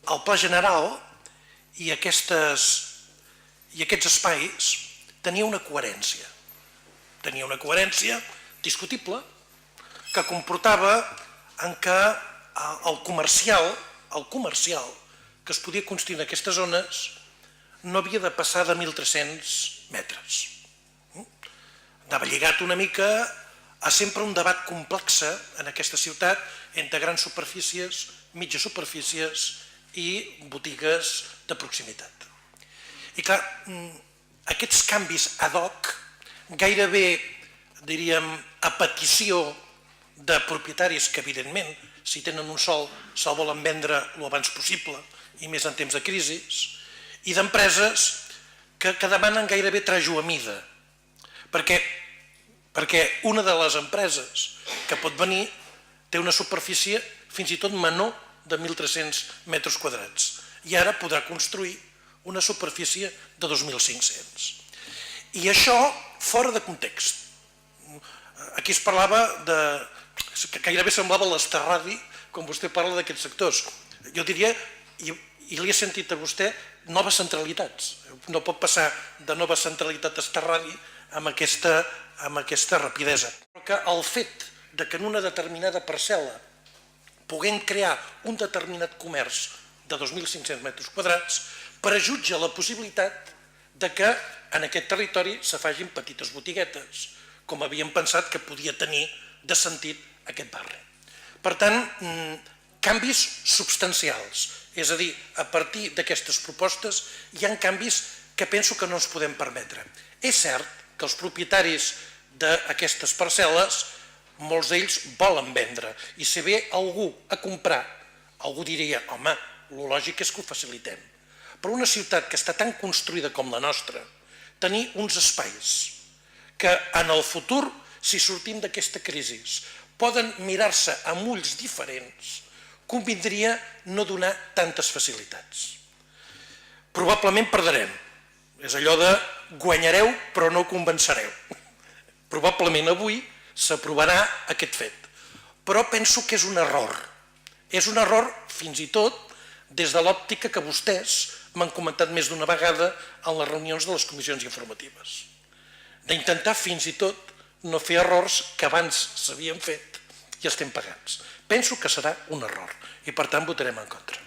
el Pla General i aquests espais tenia una coherència. Tenia una coherència discutible que comportava en què el comercial que es podia construir en aquestes zones no havia de passar de 1.300 metres. Anava lligat una mica a sempre un debat complex en aquesta ciutat entre grans superfícies, mitges superfícies i botigues de proximitat. I clar, aquests canvis ad hoc, gairebé, diríem, a petició de propietaris que, evidentment, si tenen un sòl, se'l volen vendre l'abans possible, i més en temps de crisi, i d'empreses que demanen gairebé trajo a mida, perquè una de les empreses que pot venir té una superfície fins i tot menor de 1.300 metres quadrats i ara podrà construir una superfície de 2.500. I això fora de context. Aquí es parlava que gairebé semblava l'esterradi quan vostè parla d'aquests sectors. Jo diria, i li he sentit a vostè, noves centralitats. No pot passar de nova centralitat a esterradi amb aquesta rapidesa. Però que el fet que en una determinada parcel·la puguem crear un determinat comerç de 2.500 metres quadrats prejutja la possibilitat que en aquest territori se facin petites botiguetes, com havíem pensat que podia tenir de sentit aquest barri. Per tant, canvis substancials, és a dir, a partir d'aquestes propostes hi ha canvis que penso que no ens podem permetre. És cert que els propietaris d'aquestes parcel·les, molts d'ells volen vendre, i si ve algú a comprar, algú diria, home, el lògic és que ho facilitem. Però una ciutat que està tan construïda com la nostra, tenir uns espais que en el futur, si sortim d'aquesta crisi, poden mirar-se amb ulls diferents, convindria no donar tantes facilitats. Probablement perdrem. És allò de guanyareu però no convencereu. Probablement avui s'aprovarà aquest fet. Però penso que és un error. És un error fins i tot des de l'òptica que vostès m'han comentat més d'una vegada en les reunions de les comissions informatives. D'intentar fins i tot no fer errors que abans s'havien fet i estem pagats. Penso que serà un error i per tant votarem en contra.